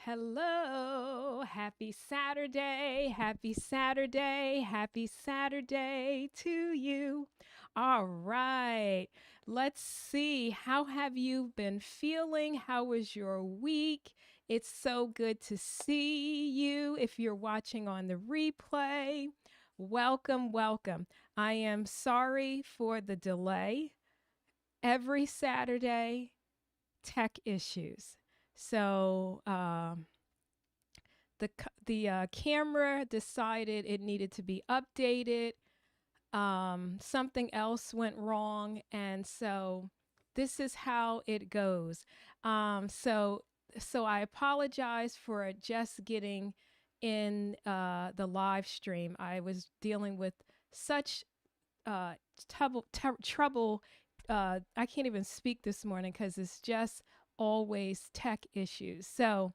Hello, happy Saturday, happy Saturday, happy Saturday to you. All right, let's see. How have you been feeling? How was your week? It's so good to see you. If you're watching on the replay, welcome, welcome. I am sorry for the delay. Every Saturday, tech issues. So, the camera decided it needed to be updated. Something else went wrong, and so this is how it goes. So I apologize for just getting in the live stream. I was dealing with such uh, trouble. I can't even speak this morning because it's just always tech issues. So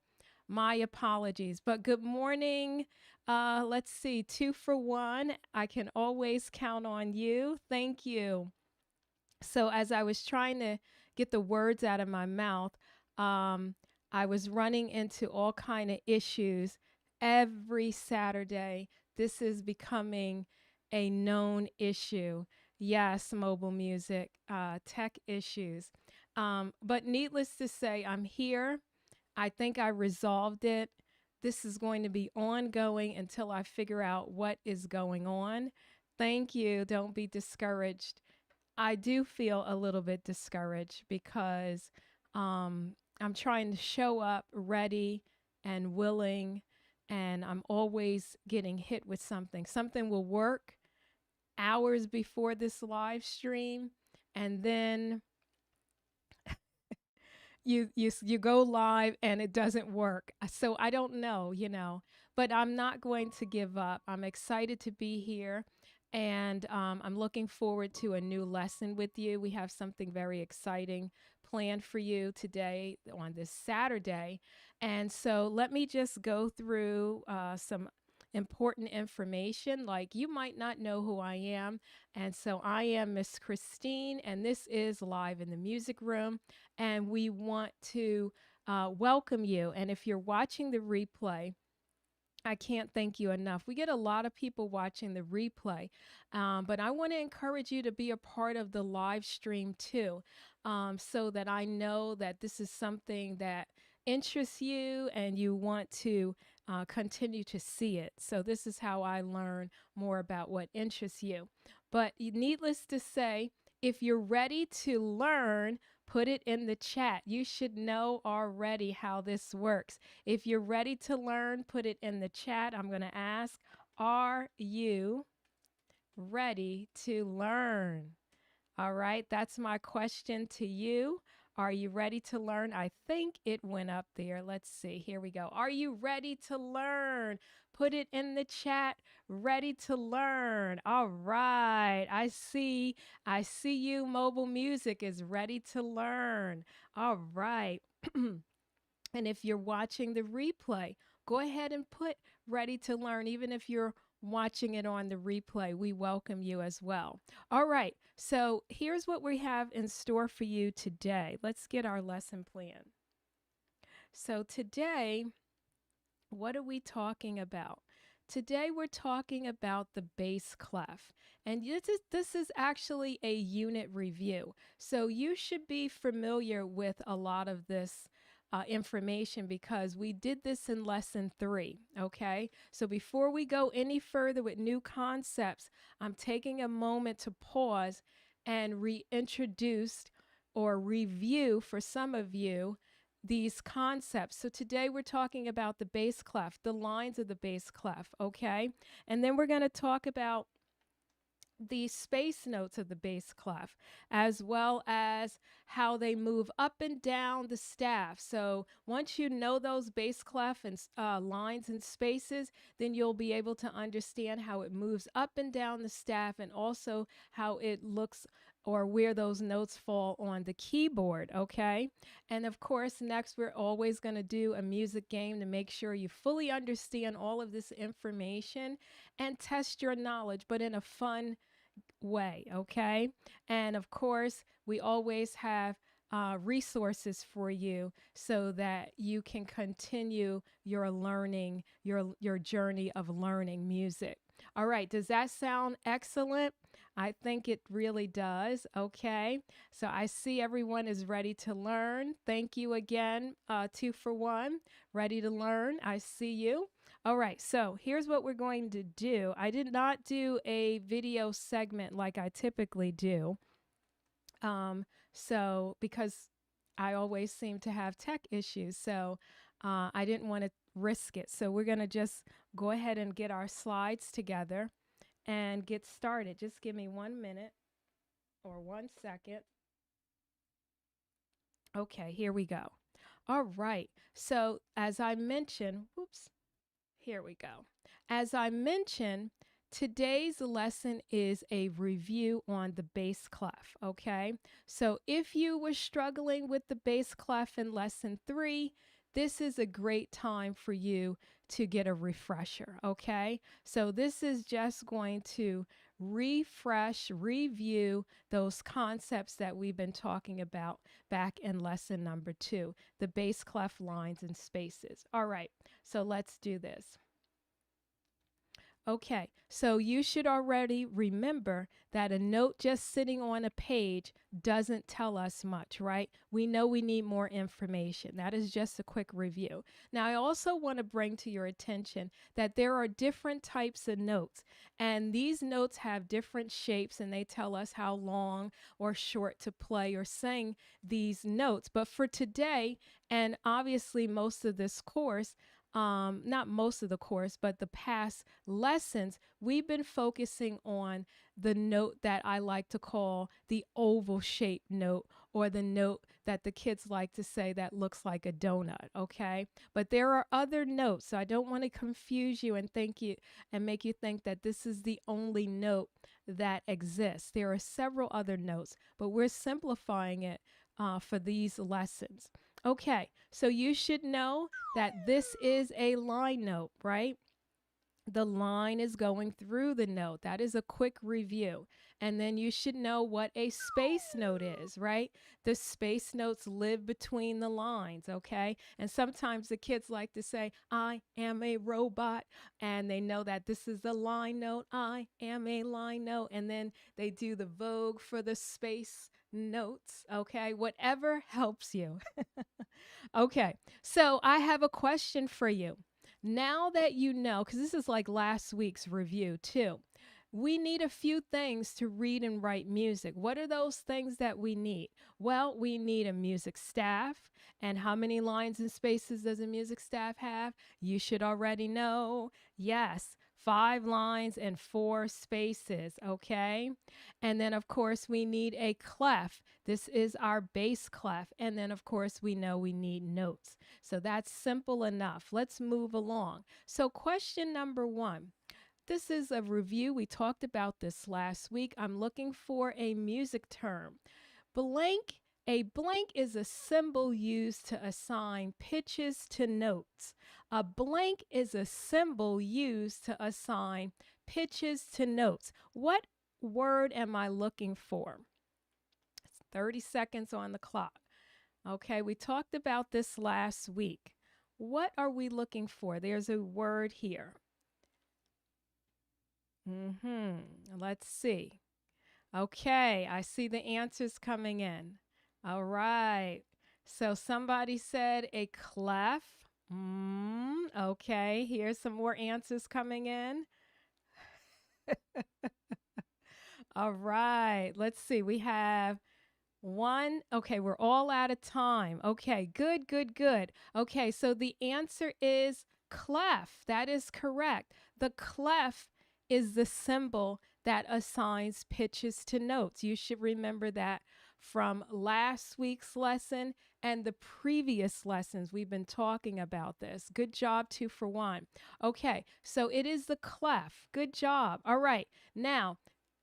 my apologies. But good morning. Let's see, 2 for 1. I can always count on you. Thank you. So as I was trying to get the words out of my mouth, um, I was running into all kind of issues every Saturday. This is becoming a known issue. Yes, mobile music, tech issues. But needless to say, I'm here. I think I resolved it. This is going to be ongoing until I figure out what is going on. Thank you. Don't be discouraged. I do feel a little bit discouraged because I'm trying to show up ready and willing, and I'm always getting hit with something. Something will work hours before this live stream, and then you go live and it doesn't work. So I don't know, but I'm not going to give up. I'm excited to be here, and I'm looking forward to a new lesson with you. We have something very exciting planned for you today on this Saturday. And so let me just go through some important information. Like, you might not know who I am. And so I am Miss Christine, and this is Live in the Music Room. And we want to welcome you. And if you're watching the replay, I can't thank you enough. We get a lot of people watching the replay, but I want to encourage you to be a part of the live stream too, so that I know that this is something that interests you and you want to continue to see it. So this is how I learn more about what interests you. But needless to say, if you're ready to learn, put it in the chat. You should know already how this works. If you're ready to learn, put it in the chat. I'm going to ask, are you ready to learn? All right, that's my question to you. Are you ready to learn? I think it went up there. Let's see. Here we go. Are you ready to learn? Put it in the chat. Ready to learn. All right. I see you. Mobile music is ready to learn. All right. And if you're watching the replay, go ahead and put ready to learn. Even if you're watching it on the replay, we welcome you as well. All right, so here's what we have in store for you today. Let's get our lesson plan. So today, what are we talking about? Today we're talking about the bass clef. And this is actually a unit review. So you should be familiar with a lot of this information because we did this in lesson 3, okay? So before we go any further with new concepts, I'm taking a moment to pause and reintroduce or review for some of you these concepts. So today we're talking about the bass clef, the lines of the bass clef, okay? And then we're going to talk about the space notes of the bass clef, as well as how they move up and down the staff. So once you know those bass clef and lines and spaces, then you'll be able to understand how it moves up and down the staff, and also how it looks or where those notes fall on the keyboard, okay? And of course, next we're always going to do a music game to make sure you fully understand all of this information and test your knowledge, but in a fun way, okay? And of course, we always have resources for you so that you can continue your learning, your journey of learning music. All right, does that sound excellent? I think it really does. Okay, so I see everyone is ready to learn. Thank you again, 2 for 1. Ready to learn. I see you. All right, so here's what we're going to do. I did not do a video segment like I typically do. Um, so because I always seem to have tech issues, so I didn't want to risk it. So we're going to just go ahead and get our slides together and get started. Just give me 1 minute or 1 second. Okay, here we go. All right. So as I mentioned, whoops, here we go. As I mentioned, today's lesson is a review on the bass clef, okay? So if you were struggling with the bass clef in lesson 3, this is a great time for you to get a refresher, okay? So this is just going to refresh, review those concepts that we've been talking about back in lesson number 2, the bass clef lines and spaces. All right, so let's do this. Okay, so you should already remember that a note just sitting on a page doesn't tell us much, right? We know we need more information. That is just a quick review. Now, I also want to bring to your attention that there are different types of notes, and these notes have different shapes, and they tell us how long or short to play or sing these notes. But for today, and obviously most of this course, not most of the course, but the past lessons, we've been focusing on the note that I like to call the oval shaped note, or the note that the kids like to say that looks like a donut, okay? But there are other notes, so I don't want to confuse you and make you think that this is the only note that exists. There are several other notes, but we're simplifying it for these lessons. Okay, so you should know that this is a line note, right? The line is going through the note. That is a quick review. And then you should know what a space note is, right? The space notes live between the lines, okay? And sometimes the kids like to say, I am a robot. And they know that this is the line note. I am a line note. And then they do the vogue for the space notes, okay? Whatever helps you. Okay, so I have a question for you. Now that you know, because this is like last week's review too, we need a few things to read and write music. What are those things that we need? Well, we need a music staff. And how many lines and spaces does a music staff have? You should already know. Yes, 5 lines and 4 spaces, okay? And then, of course, we need a clef. This is our bass clef. And then, of course, we know we need notes. So that's simple enough. Let's move along. So question number 1. This is a review. We talked about this last week. I'm looking for a music term. Blank. A blank is a symbol used to assign pitches to notes. A blank is a symbol used to assign pitches to notes. What word am I looking for? It's 30 seconds on the clock. Okay, we talked about this last week. What are we looking for? There's a word here. Let's see. Okay, I see the answers coming in. All right. So somebody said a clef. Okay, here's some more answers coming in. All right, let's see. We have 1. Okay, we're all out of time. Okay, good, good, good. Okay, so the answer is clef. That is correct. The clef is the symbol that assigns pitches to notes. You should remember that from last week's lesson and the previous lessons. We've been talking about this. Good job, 2 for 1. Okay, so it is the clef. Good job. All right, now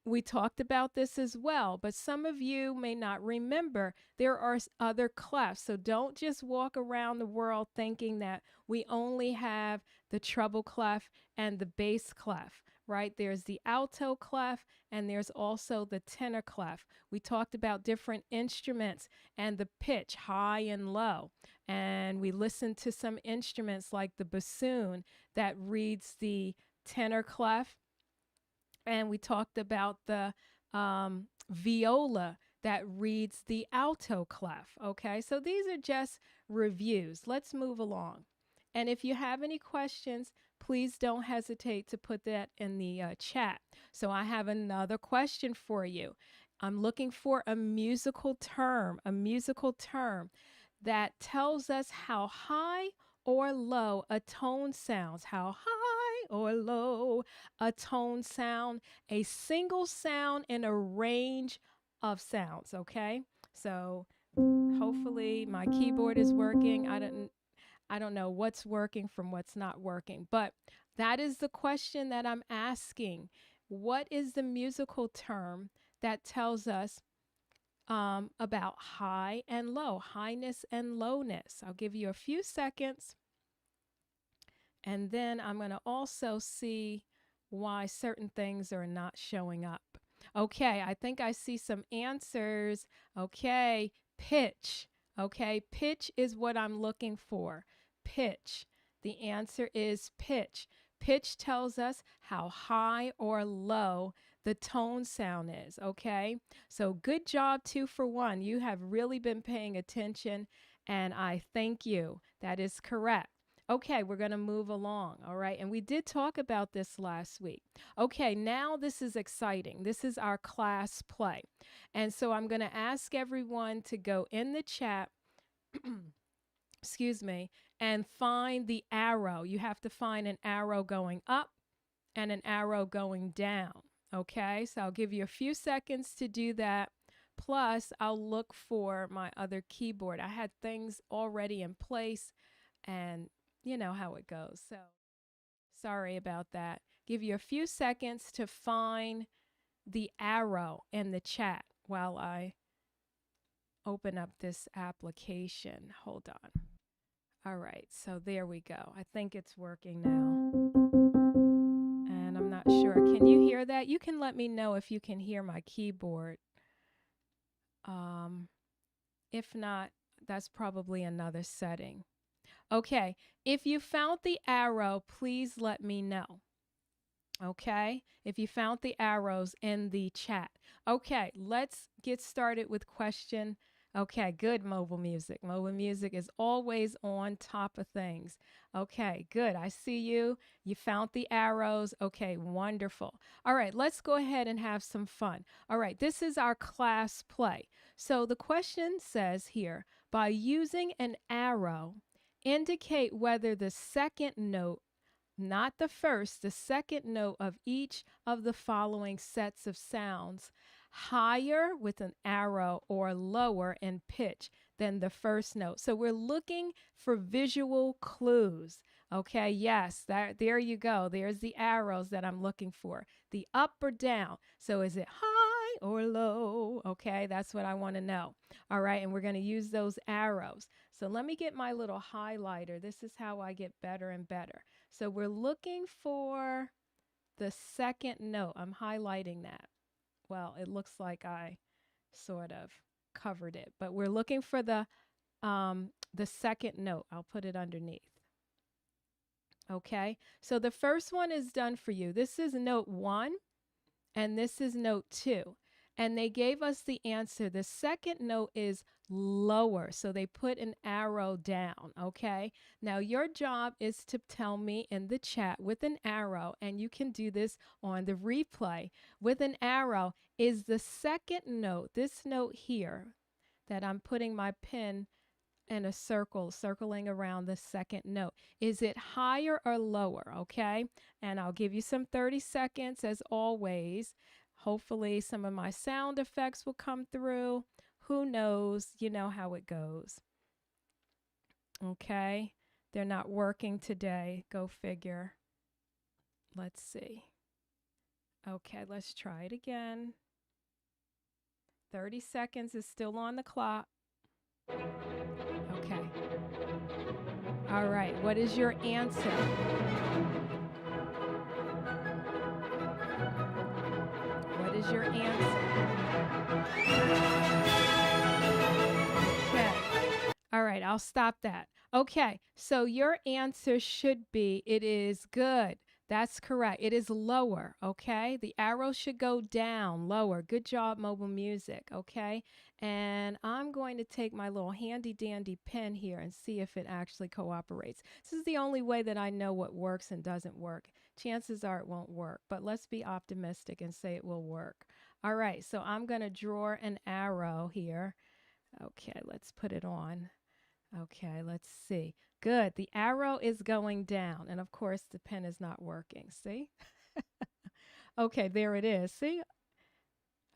we talked about this as well, but some of you may not remember there are other clefs. So don't just walk around the world thinking that we only have the treble clef and the bass clef, right? There's the alto clef and there's also the tenor clef. We talked about different instruments and the pitch, high and low. And we listened to some instruments like the bassoon that reads the tenor clef. And we talked about the viola that reads the alto clef. Okay, so these are just reviews. Let's move along. And if you have any questions, please don't hesitate to put that in the chat. So I have another question for you. I'm looking for a musical term that tells us how high or low a tone sounds. How high or low a tone sound, a single sound in a range of sounds, okay? So hopefully my keyboard is working. I don't know what's working from what's not working, but that is the question that I'm asking. What is the musical term that tells us about high and low, highness and lowness? I'll give you a few seconds, and then I'm going to also see why certain things are not showing up. Okay, I think I see some answers. Okay, pitch. Okay, pitch is what I'm looking for. Pitch. The answer is pitch. Pitch tells us how high or low the tone sound is. Okay, so good job, 2 for 1. You have really been paying attention, and I thank you. That is correct. Okay, we're going to move along, all right? And we did talk about this last week. Okay, now this is exciting. This is our class play. And so I'm going to ask everyone to go in the chat, excuse me, and find the arrow. You have to find an arrow going up and an arrow going down, okay? So I'll give you a few seconds to do that. Plus, I'll look for my other keyboard. I had things already in place, and you know how it goes. So sorry about that. Give you a few seconds to find the arrow in the chat while I open up this application. Hold on. All right, so there we go. I think it's working now. And I'm not sure. Can you hear that? You can let me know if you can hear my keyboard. If not, that's probably another setting. Okay, if you found the arrow, please let me know. Okay, if you found the arrows in the chat. Okay, let's get started with question. Okay, good, mobile music. Mobile music is always on top of things. Okay, good. I see you. You found the arrows. Okay, wonderful. All right, let's go ahead and have some fun. All right, this is our class play. So the question says here, by using an arrow, indicate whether the second note, not the first, the second note of each of the following sets of sounds higher with an arrow or lower in pitch than the first note. So we're looking for visual clues. Okay, yes, there you go. There's the arrows that I'm looking for. The up or down. So is it high or low? Okay, that's what I want to know. All right, and we're going to use those arrows. So let me get my little highlighter. This is how I get better and better. So we're looking for the second note. I'm highlighting that. Well, it looks like I sort of covered it, but we're looking for the second note. I'll put it underneath. Okay, so the first one is done for you. This is note 1, and this is note 2. And they gave us the answer. The second note is lower, so they put an arrow down, okay? Now, your job is to tell me in the chat with an arrow, and you can do this on the replay. With an arrow, is the second note, this note here, that I'm putting my pen in a circle, circling around the second note. Is it higher or lower, okay? And I'll give you some 30 seconds as always. Hopefully some of my sound effects will come through. Who knows? You know how it goes. Okay, they're not working today. Go figure. Let's see. Okay, let's try it again. 30 seconds is still on the clock. Okay. All right, what is your answer? is your answer? Okay. All right, I'll stop that. Okay, so your answer should be it is good. That's correct. It is lower, okay? The arrow should go down, lower. Good job, mobile music, okay? And I'm going to take my little handy dandy pen here and see if it actually cooperates. This is the only way that I know what works and doesn't work. Chances are it won't work, but let's be optimistic and say it will work. All right, so I'm going to draw an arrow here. Okay, let's put it on. Okay, let's see. Good. The arrow is going down. And of course, the pen is not working. See? Okay, there it is. See?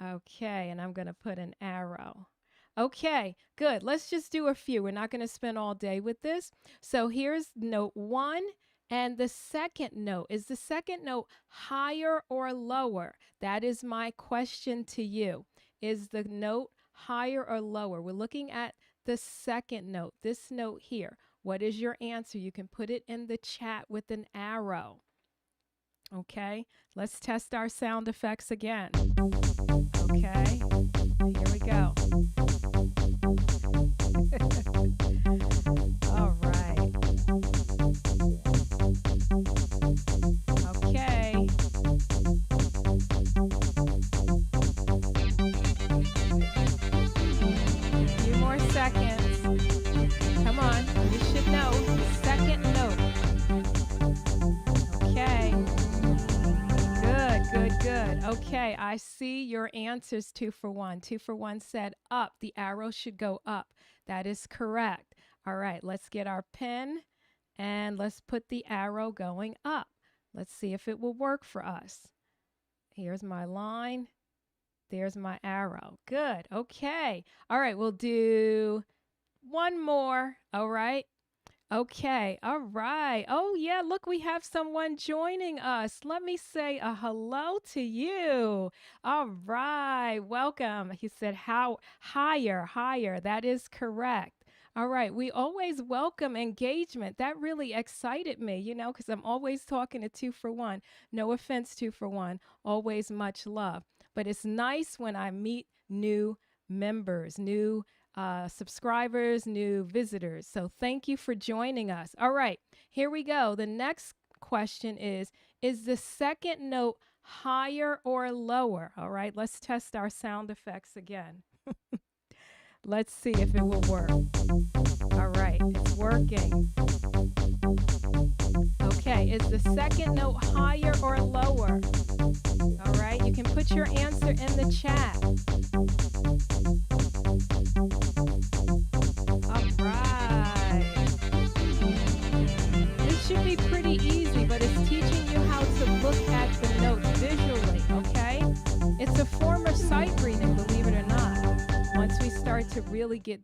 Okay, and I'm going to put an arrow. Okay, good. Let's just do a few. We're not going to spend all day with this. So here's note 1. And the second note, is the second note higher or lower? That is my question to you. Is the note higher or lower? We're looking at the second note, this note here. What is your answer? You can put it in the chat with an arrow. Okay, let's test our sound effects again. Okay, here we go. All right. Okay. A few more seconds. Come on, you should know the second note. Okay. Good. Okay, I see your answers 2 for 1. 2 for 1 said up. The arrow should go up. That is correct. All right, let's get our pen and let's put the arrow going up. Let's see if it will work for us. Here's my line. There's my arrow. Good. Okay. All right, we'll do one more. All right. Okay. All right. Oh, yeah. Look, we have someone joining us. Let me say a hello to you. All right. Welcome. He said, how higher. That is correct. All right. We always welcome engagement. That really excited me, because I'm always talking to 2 for 1. No offense, 2 for 1. Always much love. But it's nice when I meet new members, new subscribers, new visitors. So thank you for joining us. All right, here we go. The next question is the second note higher or lower? All right, let's test our sound effects again. Let's see if it will work. All right, it's working. Okay, is the second note higher or lower? All right, you can put your answer in the chat. All right. This should be pretty easy, but it's teaching you how to look at the notes visually, okay? It's a form of sight reading, believe it or not, once we start to really get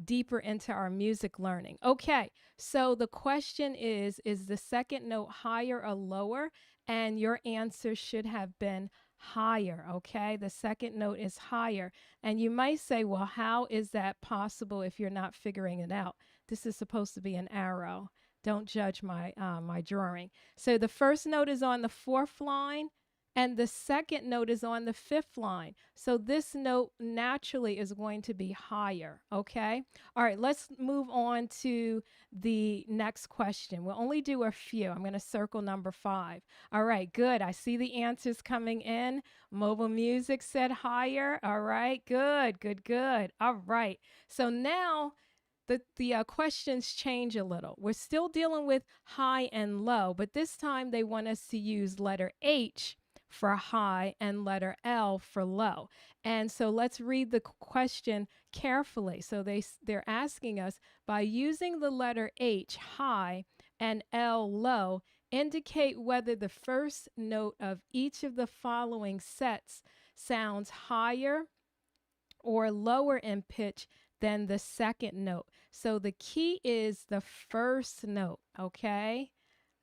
deeper into our music learning. Okay, so the question is the second note higher or lower? And your answer should have been higher, okay? The second note is higher. And you might say, well, how is that possible if you're not figuring it out? This is supposed to be an arrow. Don't judge my my drawing. So the first note is on the 4th line, and the second note is on the 5th line. So this note naturally is going to be higher, okay? All right, let's move on to the next question. We'll only do a few. I'm going to circle number 5. All right, good. I see the answers coming in. Mobile music said higher. All right, good. All right, so now the questions change a little. We're still dealing with high and low, but this time they want us to use letter H for high and letter L for low. And so let's read the question carefully. So they're asking us, by using the letter H, high, and L, low, indicate whether the first note of each of the following sets sounds higher or lower in pitch than the second note. So the key is the first note, okay?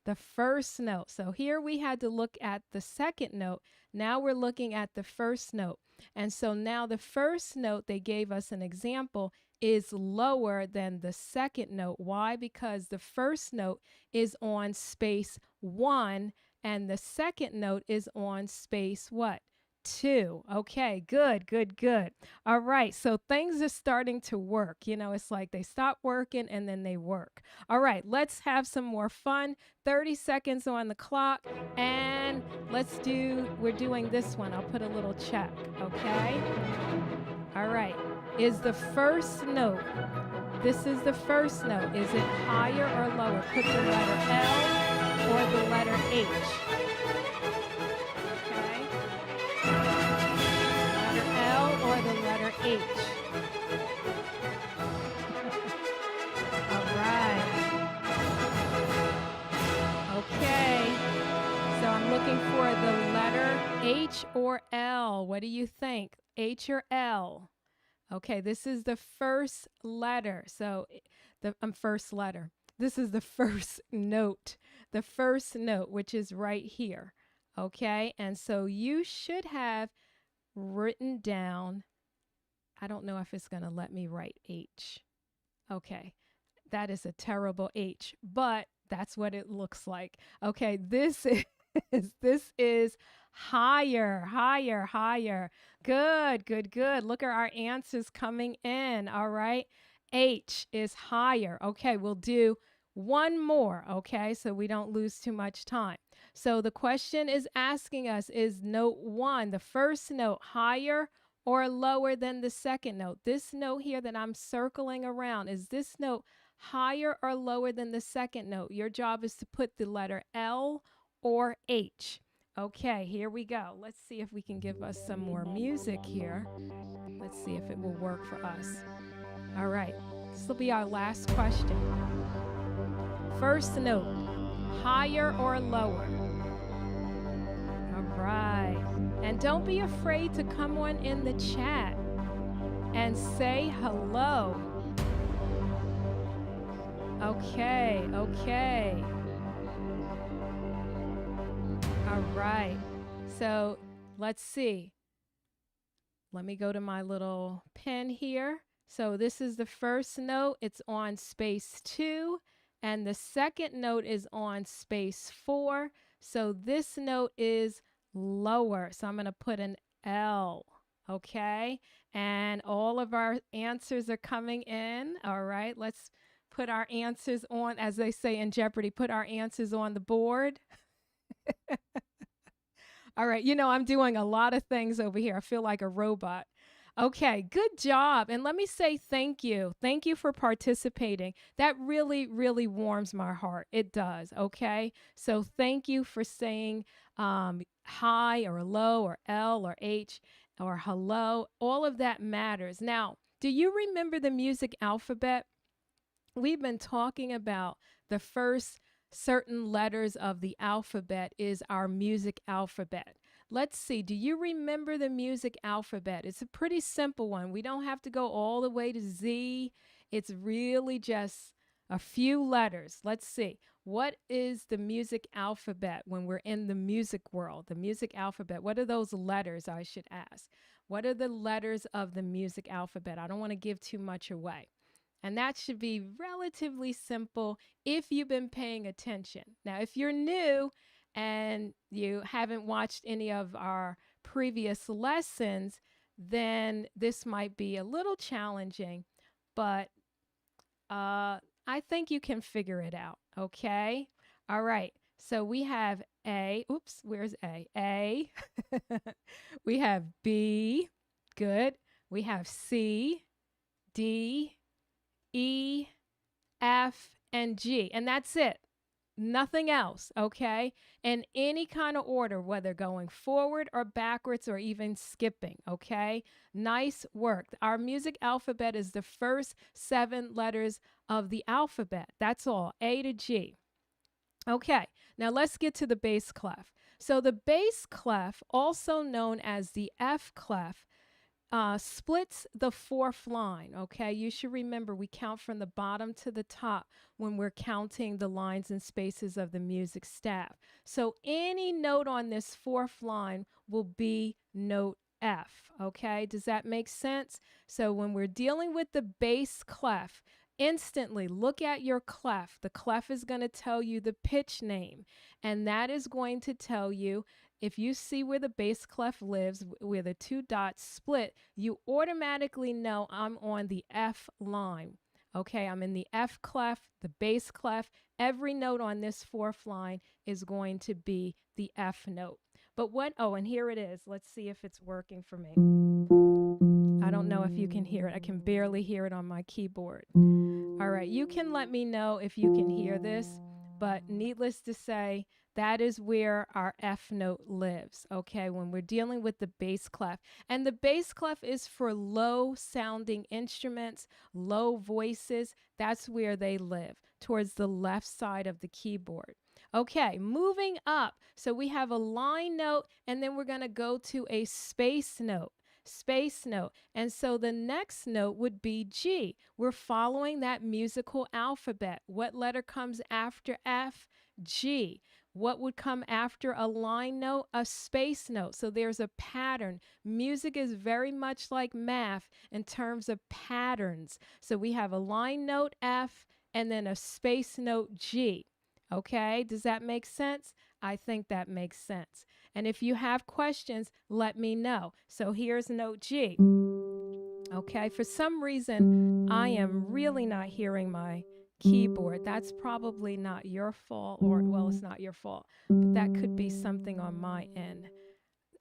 The first note. So here we had to look at the second note. Now we're looking at the first note. And so now the first note, they gave us an example, is lower than the second note. Why? Because the first note is on space 1 and the second note is on space what? 2. Okay, good, good, good. All right, so things are starting to work. You know, it's like they stop working and then they work. All right, let's have some more fun. 30 seconds on the clock, and we're doing this one. I'll put a little check, okay? All right, is the first note, this is the first note. Is it higher or lower? Put the letter L or the letter H. Or the letter H. All right. Okay. So I'm looking for the letter H or L. What do you think? H or L? Okay, this is the first letter. So the first letter. This is the first note. The first note, which is right here. Okay, and so you should have written down, I don't know if it's going to let me write H. Okay, that is a terrible H, but that's what it looks like. Okay, this is higher, higher, higher. Good, good, good. Look at our answers coming in. All right, H is higher. Okay, we'll do one more, okay, so we don't lose too much time. So the question is asking us, is note 1, the first note, higher or lower than the second note? This note here that I'm circling around, is this note higher or lower than the second note? Your job is to put the letter L or H. Okay, here we go. Let's see if we can give us some more music here. Let's see if it will work for us. All right, this will be our last question. First note, higher or lower? All right. And don't be afraid to come on in the chat and say hello. Okay, okay. All right. So let's see. Let me go to my little pen here. So this is the first note. It's on space 2. And the second note is on space 4. So this note is lower. So I'm going to put an L. Okay. And all of our answers are coming in. All right. Let's put our answers on, as they say in Jeopardy, put our answers on the board. All right. You know, I'm doing a lot of things over here. I feel like a robot. Okay, good job. And let me say thank you. Thank you for participating. That really, really warms my heart. It does, okay? So thank you for saying hi or low or L or H or hello. All of that matters. Now, do you remember the music alphabet? We've been talking about the first certain letters of the alphabet is our music alphabet. Let's see, do you remember the music alphabet? It's a pretty simple one. We don't have to go all the way to Z. It's really just a few letters. Let's see. What is the music alphabet when we're in the music world? The music alphabet. What are those letters, I should ask? What are the letters of the music alphabet? I don't want to give too much away. And that should be relatively simple if you've been paying attention. Now, if you're new and you haven't watched any of our previous lessons, then this might be a little challenging, but I think you can figure it out, okay? All right, so we have A. Oops, where's A? A. We have B. Good. We have C, D, E, F, and G, and that's it. Nothing else, okay? In any kind of order, whether going forward or backwards or even skipping, okay? Nice work. Our music alphabet is the first 7 letters of the alphabet. That's all, A to G. Okay, now let's get to the bass clef. So the bass clef, also known as the F clef, splits the 4th line, okay? You should remember we count from the bottom to the top when we're counting the lines and spaces of the music staff. So any note on this 4th line will be note F, okay? Does that make sense? So when we're dealing with the bass clef, instantly look at your clef. The clef is going to tell you the pitch name, and that is going to tell you if you see where the bass clef lives, where the two dots split, you automatically know I'm on the F line. Okay, I'm in the F clef, the bass clef. Every note on this fourth line is going to be the F note. But oh, and here it is. Let's see if it's working for me. I don't know if you can hear it. I can barely hear it on my keyboard. All right, you can let me know if you can hear this, but needless to say, that is where our F note lives, okay, when we're dealing with the bass clef. And the bass clef is for low sounding instruments, low voices. That's where they live, towards the left side of the keyboard. Okay, moving up. So we have a line note, and then we're going to go to a space note. Space note. And so the next note would be G. We're following that musical alphabet. What letter comes after F? G. What would come after a line note? A space note. So there's a pattern. Music is very much like math in terms of patterns. So we have a line note F and then a space note G. Okay, does that make sense? I think that makes sense. And if you have questions, let me know. So here's note G. Okay, for some reason, I am really not hearing my keyboard. That's probably not your fault, or, well, it's not your fault, but that could be something on my end,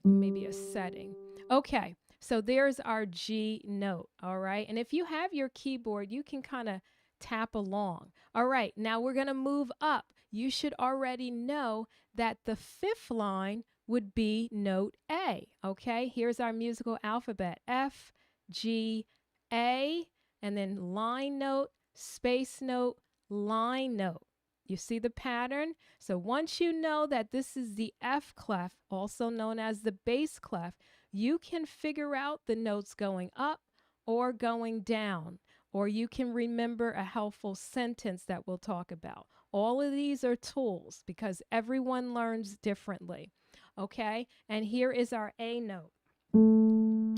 maybe a setting. Okay, so there's our G note, all right? And if you have your keyboard, you can kind of tap along. All right, now we're going to move up. You should already know that the fifth line would be note A, okay? Here's our musical alphabet, F, G, A, and then line note, space note, line note. You see the pattern? So once you know that this is the F clef, also known as the bass clef, you can figure out the notes going up or going down, or you can remember a helpful sentence that we'll talk about. All of these are tools because everyone learns differently. Okay, and here is our A note.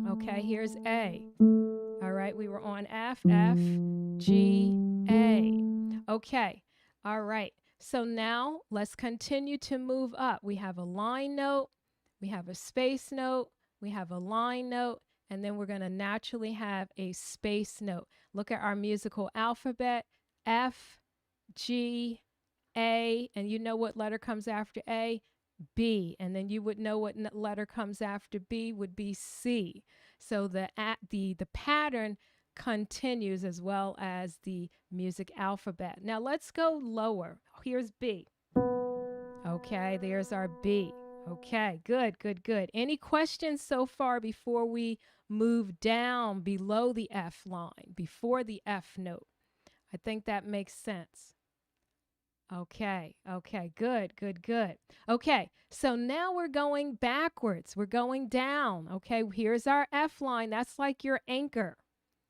Okay, here's A. All right, we were on F, F, G, A. Okay, all right. So now let's continue to move up. We have a line note, we have a space note, we have a line note, and then we're going to naturally have a space note. Look at our musical alphabet, F, G, A, and you know what letter comes after A? B, and then you would know what letter comes after B would be C. So the pattern continues as well as the music alphabet. Now let's go lower. Here's B. Okay, there's our B. Okay, good, good, good. Any questions so far before we move down below the F line, before the F note? I think that makes sense. Okay, okay, good, good, good. Okay, so now we're going backwards. We're going down. Okay, here's our F line. That's like your anchor.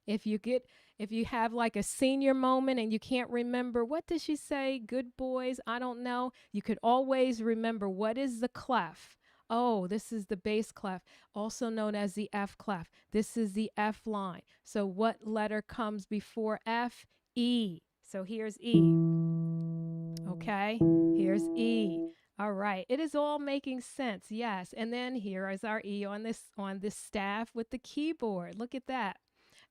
If you have like a senior moment and you can't remember, what did she say? Good boys, I don't know. You could always remember, what is the clef? Oh, this is the bass clef, also known as the F clef. This is the F line. So what letter comes before F? E. So here's E. Okay, here's E. All right, it is all making sense, yes. And then here is our E on this staff with the keyboard. Look at that.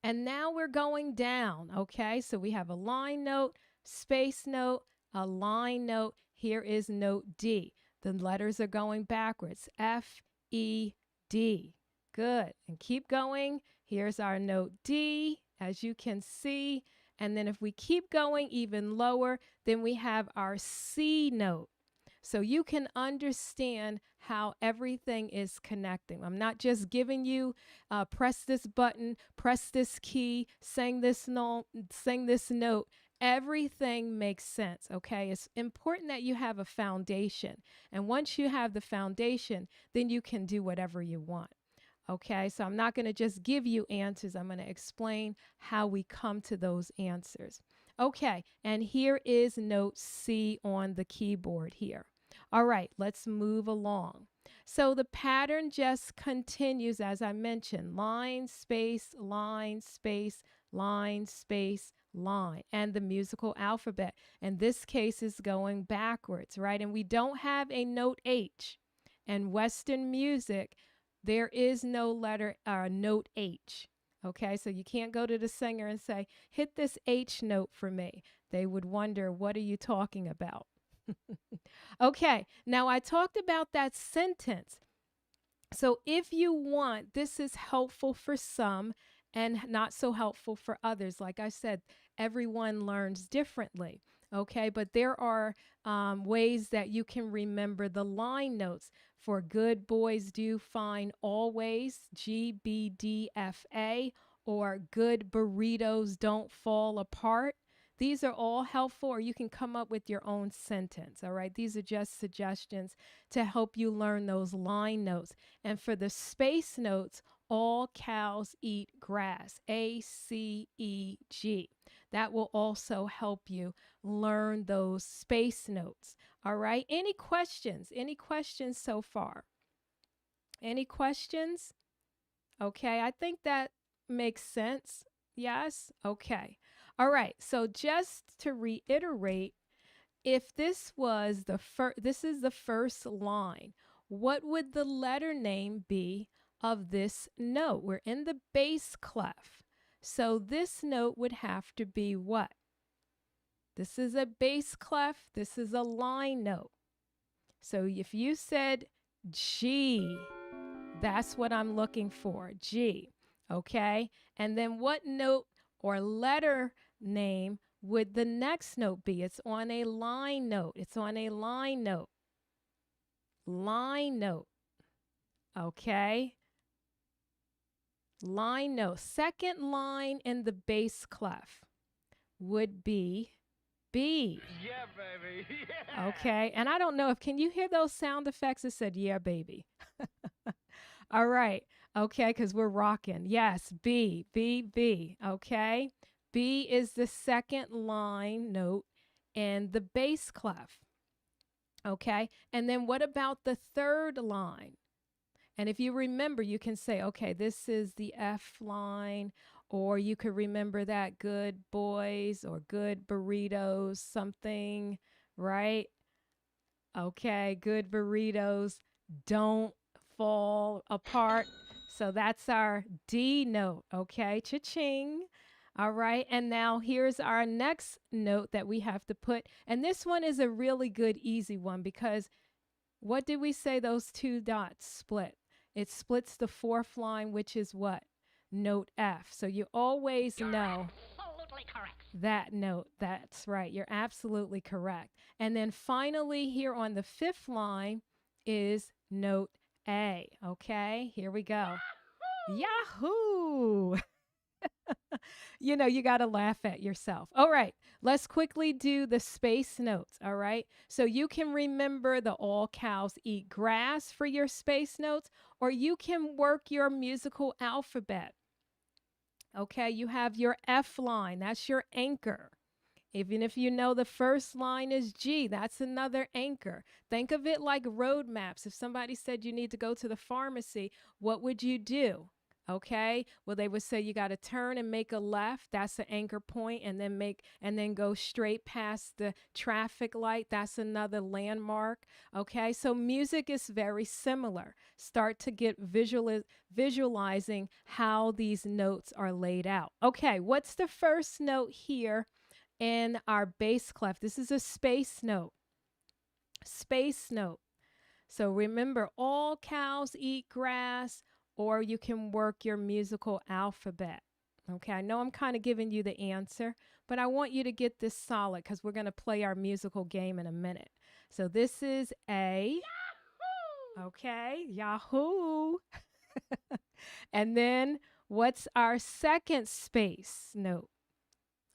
And now we're going down, okay? So we have a line note, space note, a line note. Here is note D. The letters are going backwards, F, E, D. Good, and keep going. Here's our note D, as you can see. And then if we keep going even lower, then we have our C note. So you can understand how everything is connecting. I'm not just giving you press this button, press this key, sing this note, sing this note. Everything makes sense, okay? It's important that you have a foundation. And once you have the foundation, then you can do whatever you want. Okay, so I'm not going to just give you answers. I'm going to explain how we come to those answers. Okay, and here is note C on the keyboard here. All right, let's move along. So the pattern just continues, as I mentioned, line, space, line, space, line, space, line, and the musical alphabet. In this case is going backwards, right? And we don't have a note H. And Western music, there is no letter note H. Okay, so you can't go to the singer and say, hit this H note for me. They would wonder, what are you talking about? Okay, now I talked about that sentence. So if you want, this is helpful for some and not so helpful for others. Like I said, everyone learns differently. Okay, but there are ways that you can remember the line notes. For good boys do fine always, G, B, D, F, A, or good burritos don't fall apart. These are all helpful, or you can come up with your own sentence. All right, these are just suggestions to help you learn those line notes. And for the space notes, all cows eat grass, A, C, E, G. That will also help you learn those space notes. All right. Any questions? Any questions so far? Any questions? Okay. I think that makes sense. Yes. Okay. All right. So just to reiterate, if this was the first, this is the first line, what would the letter name be of this note? We're in the bass clef. So this note would have to be what? This is a bass clef. This is a line note. So if you said G, that's what I'm looking for, G. Okay? And then what note or letter name would the next note be? It's on a line note. It's on a line note. Line note. Okay? Line note. Second line in the bass clef would be B. Yeah, baby. Yeah. Okay? And I don't know if, can you hear those sound effects? It said, yeah, baby. All right. Okay, because we're rocking. Yes, B, B, B. Okay. B is the second line note in the bass clef. Okay. And then what about the third line? And if you remember, you can say, okay, this is the F line, or you could remember that good boys or good burritos, something, right? Okay, good burritos don't fall apart. So that's our D note, okay? Cha-ching. All right, and now here's our next note that we have to put. And this one is a really good, easy one because what did we say those two dots split? It splits the fourth line, which is what? Note F. So you always know Absolutely correct. that note. That's right. You're absolutely correct. And then finally, here on the fifth line is note A. Okay, here we go. Yahoo! You know, you got to laugh at yourself. All right, let's quickly do the space notes. All right, so you can remember the all cows eat grass for your space notes, or you can work your musical alphabet. Okay, you have your F line, that's your anchor. Even if you know the first line is G, that's another anchor. Think of it like road maps. If somebody said you need to go to the pharmacy, what would you do? Okay, well, they would say you got to turn and make a left. That's the anchor point, and then go straight past the traffic light. That's another landmark. Okay, so music is very similar. Start to get visualizing how these notes are laid out. Okay, what's the first note here in our bass clef? This is a space note. Space note. So remember, all cows eat grass, or you can work your musical alphabet. Okay, I know I'm kind of giving you the answer, but I want you to get this solid because we're going to play our musical game in a minute. So this is A. Yahoo! Okay, Yahoo. And then what's our second space note?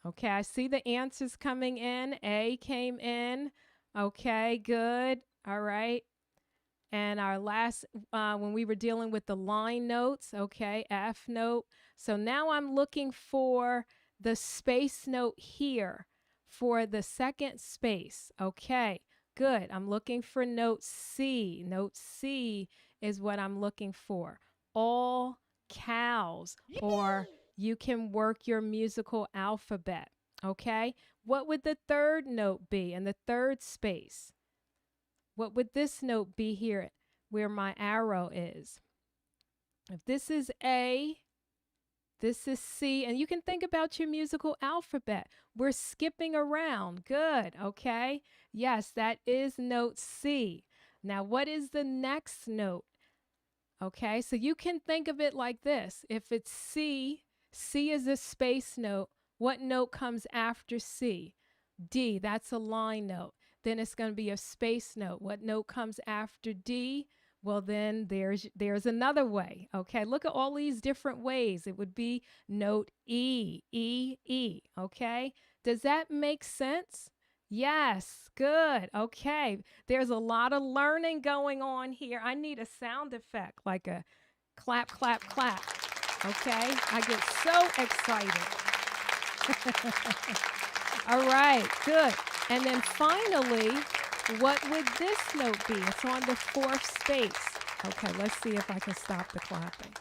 Okay, I see the answers coming in. A came in. Okay, good. All right. And our last, when we were dealing with the line notes, okay, F note. So now I'm looking for the space note here for the second space. Okay, good. I'm looking for note C. Note C is what I'm looking for. All cows, or you can work your musical alphabet. Okay, what would the third note be in the third space? What would this note be here? where my arrow is. If this is A, this is C, and you can think about your musical alphabet. We're skipping around. Good, okay? Yes, that is note C. Now, what is the next note? Okay, so you can think of it like this. If it's C, C is a space note. What note comes after C? D, that's a line note. Then it's going to be a space note. What note comes after D? Well, then there's another way. Okay, look at all these different ways. It would be note E, E, E. Okay, does that make sense? Yes, good. Okay, there's a lot of learning going on here. I need a sound effect like a clap, clap, clap. Okay, I get so excited. All right, good. And then finally, what would this note be? It's on the fourth space. Okay, let's see if I can stop the clapping.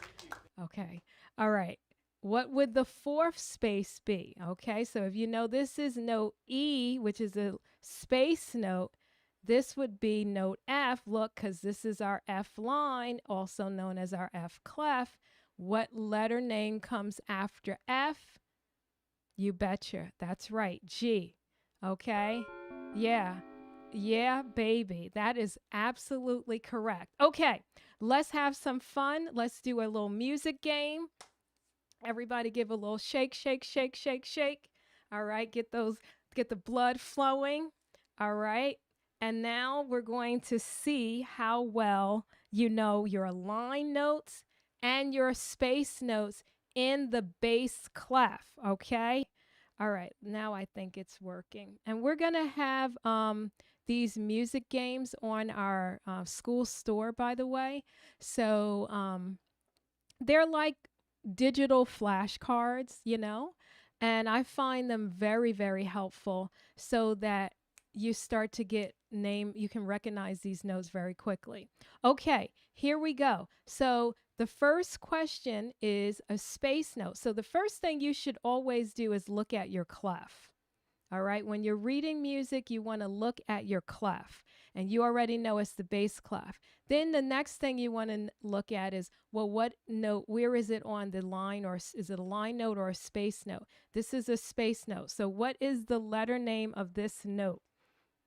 Okay, all right. What would the fourth space be? Okay, so if you know this is note E, which is a space note, this would be note F. Look, because this is our F line, also known as our F clef. What letter name comes after F? You betcha. That's right, G. Okay, yeah. Yeah, baby. That is absolutely correct. Okay, let's have some fun. Let's do a little music game. Everybody give a little shake, shake, shake, shake, shake. All right, get the blood flowing. All right. And now we're going to see how well you know your line notes and your space notes in the bass clef, okay? All right, now I think it's working. And we're going to have these music games on our school store, by the way. So they're like digital flashcards, you know, and I find them very, very helpful so that you start to you can recognize these notes very quickly. Okay, here we go. So the first question is a space note. So the first thing you should always do is look at your clef. All right, when you're reading music, you want to look at your clef, and you already know it's the bass clef. Then the next thing you want to look at is, well, what note, where is it on the line, or is it a line note or a space note? This is a space note. So what is the letter name of this note?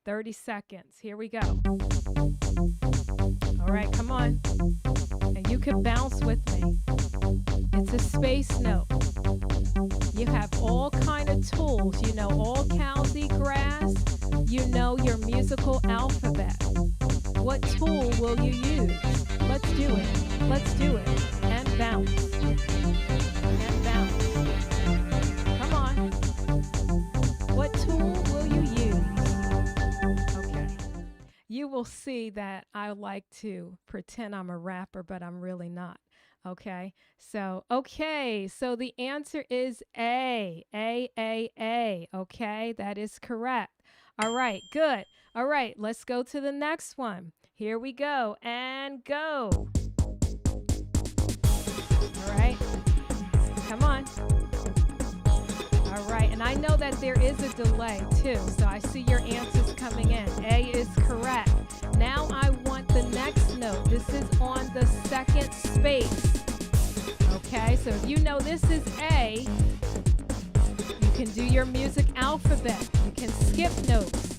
30 seconds. Here we go. All right, come on. And you can bounce with me. It's a space note. You have all kind of tools. You know all cows eat grass. You know your musical alphabet. What tool will you use? Let's do it. Let's do it. And bounce. And bounce. Come on. What tool will you use? Okay. You will see that I like to pretend I'm a rapper, but I'm really not. Okay, so the answer is A. Okay, that is correct. All right, good. All right, let's go to the next one. Here we go, and go. All right, come on. All right, and I know that there is a delay too, so I see your answers coming in. A is correct. Now I want the next note. This is on the second space. Okay, so if you know this is A, you can do your music alphabet. You can skip notes.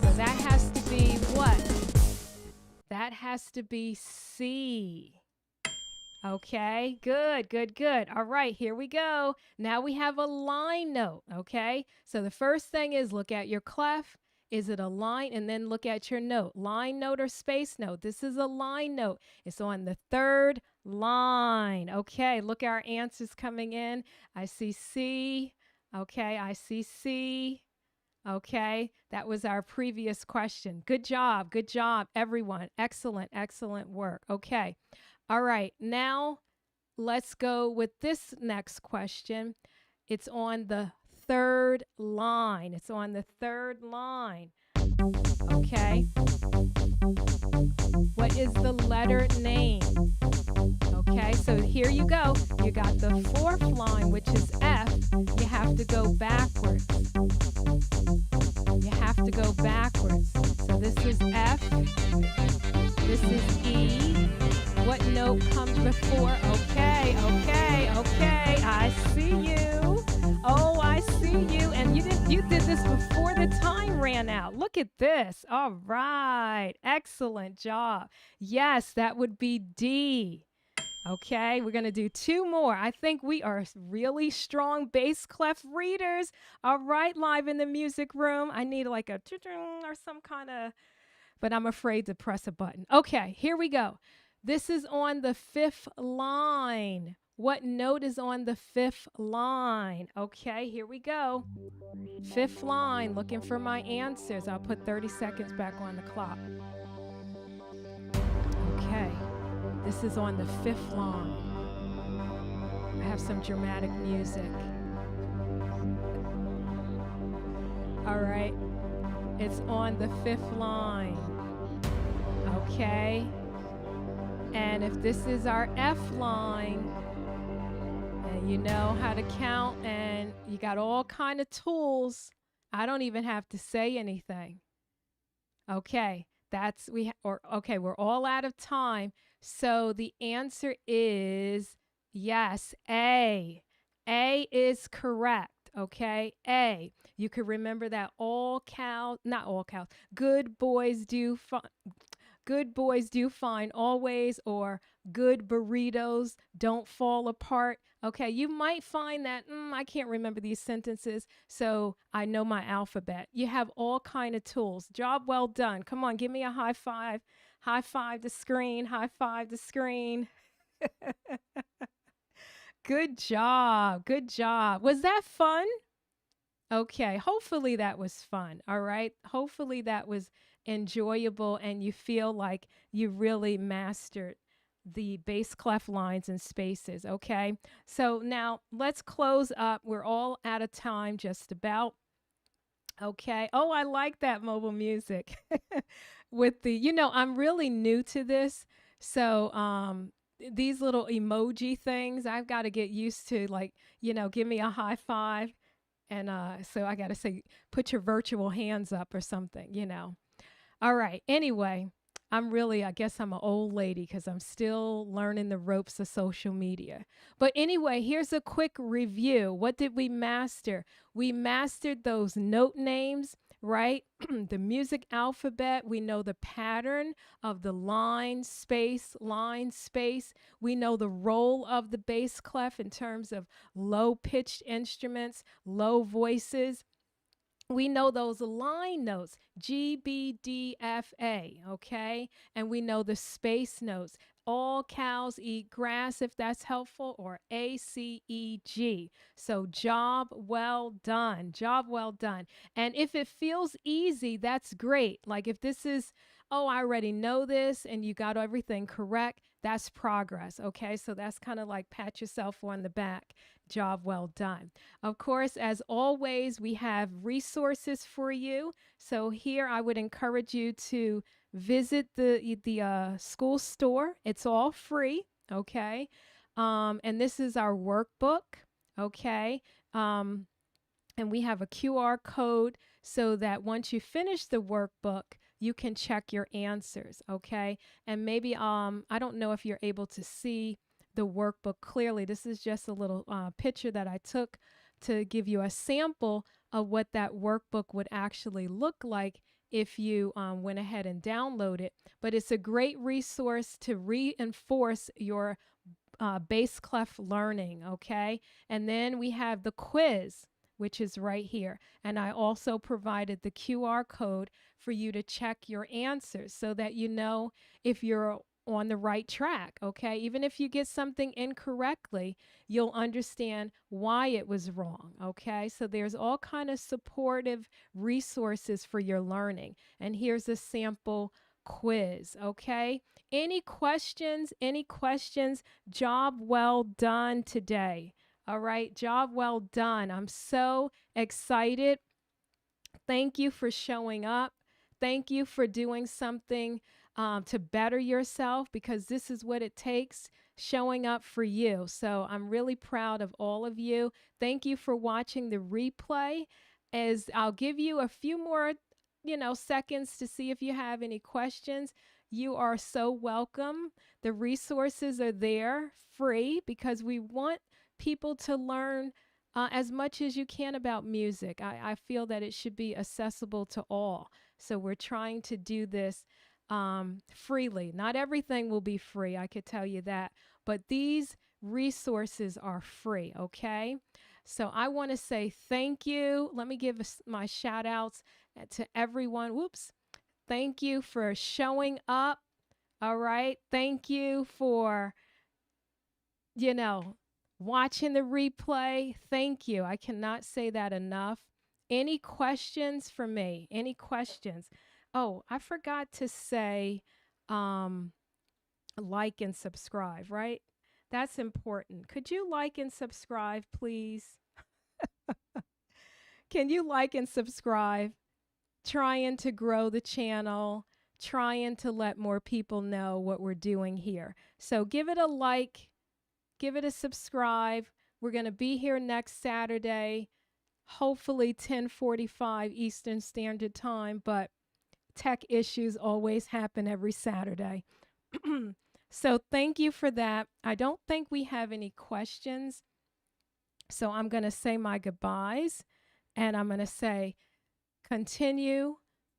So that has to be what? That has to be C. Okay, good, good, good. All right, here we go. Now we have a line note, okay? So the first thing is look at your clef. Is it a line? And then look at your note. Line note or space note? This is a line note. It's on the third line. Okay, look at our answers coming in. I see C. Okay, I see C. Okay, that was our previous question. Good job, everyone. Excellent, excellent work. Okay. All right, now let's go with this next question. It's on the third line. It's on the third line. Okay. What is the letter name? Okay, so here you go. You got the fourth line, which is F. You have to go backwards. You have to go backwards. So this is F. note comes before. Okay, okay, okay. I see you. Oh, I see you. And you did this before the time ran out. Look at this. All right. Excellent job. Yes, that would be D. Okay, we're going to do two more. I think we are really strong bass clef readers. All right, live in the music room. I need like a or some kind of, but I'm afraid to press a button. Okay, here we go. This is on the fifth line. What note is on the fifth line? Okay, here we go. Fifth line, looking for my answers. I'll put 30 seconds back on the clock. Okay, this is on the fifth line. I have some dramatic music. All right, it's on the fifth line. Okay, and if this is our F line, and you know how to count and you got all kind of tools, I don't even have to say anything. Okay, we're all out of time. So the answer is yes, A. A is correct. Okay, A. You could remember that not all cows, good boys do fine always, or good burritos don't fall apart. Okay, you might find that I can't remember these sentences, so I know my alphabet. You have all kind of tools. Job well done. Come on, give me a high five. High five the screen. High five the screen. Good job. Good job. Was that fun? Okay, hopefully that was fun. All right. Hopefully that was enjoyable and you feel like you really mastered the bass clef lines and spaces. Okay. So now let's close up. We're all out of time just about. Okay. Oh, I like that mobile music with I'm really new to this. So, these little emoji things, I've got to get used to, like, give me a high five. And so I got to say, put your virtual hands up or something. All right. Anyway, I guess I'm an old lady because I'm still learning the ropes of social media. But anyway, here's a quick review. What did we master? We mastered those note names, right? The music alphabet. We know the pattern of the line, space. We know the role of the bass clef in terms of low-pitched instruments, low voices. We know those line notes, G, B, D, F, A, okay? And we know the space notes. All cows eat grass, if that's helpful, or A, C, E, G. So job well done. Job well done. And if it feels easy, that's great. Like if this is, oh, I already know this, and you got everything correct, that's progress, okay? So that's kind of like pat yourself on the back. Job well done. Of course, as always, we have resources for you. So here I would encourage you to visit the school store. It's all free, okay? And this is our workbook, okay? And we have a QR code so that once you finish the workbook, you can check your answers, okay? And maybe, I don't know if you're able to see the workbook clearly. This is just a little picture that I took to give you a sample of what that workbook would actually look like if you went ahead and download it. But it's a great resource to reinforce your bass clef learning, okay? And then we have the quiz, which is right here. And I also provided the QR code for you to check your answers so that you know if you're on the right track, okay? Even if you get something incorrectly, you'll understand why it was wrong, okay? So there's all kind of supportive resources for your learning. And here's a sample quiz, okay? Any questions? Any questions? Job well done today. All right, job well done. I'm so excited. Thank you for showing up. Thank you for doing something to better yourself, because this is what it takes, showing up for you. So I'm really proud of all of you. Thank you for watching the replay. As I'll give you a few more, seconds to see if you have any questions. You are so welcome. The resources are there free because we want people to learn as much as you can about music. I feel that it should be accessible to all. So we're trying to do this freely. Not everything will be free, I could tell you that, but these resources are free, okay? So I want to say thank you. Let me give my shout outs to everyone. Whoops. Thank you for showing up. All right. Thank you for, you know, watching the replay. Thank you. I cannot say that enough. Any questions for me? Any questions? Oh, I forgot to say like and subscribe, right? That's important. Could you like and subscribe, please? Can you like and subscribe? Trying to grow the channel, trying to let more people know what we're doing here. So give it a like, give it a subscribe. We're going to be here next Saturday, hopefully 10:45 Eastern Standard Time, but tech issues always happen every Saturday. So thank you for that. I don't think we have any questions. So I'm going to say my goodbyes and I'm going to say continue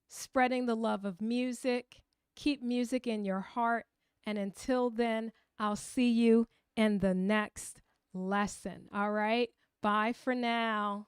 spreading the love of music. Keep music in your heart. And until then, I'll see you in the next lesson. All right. Bye for now.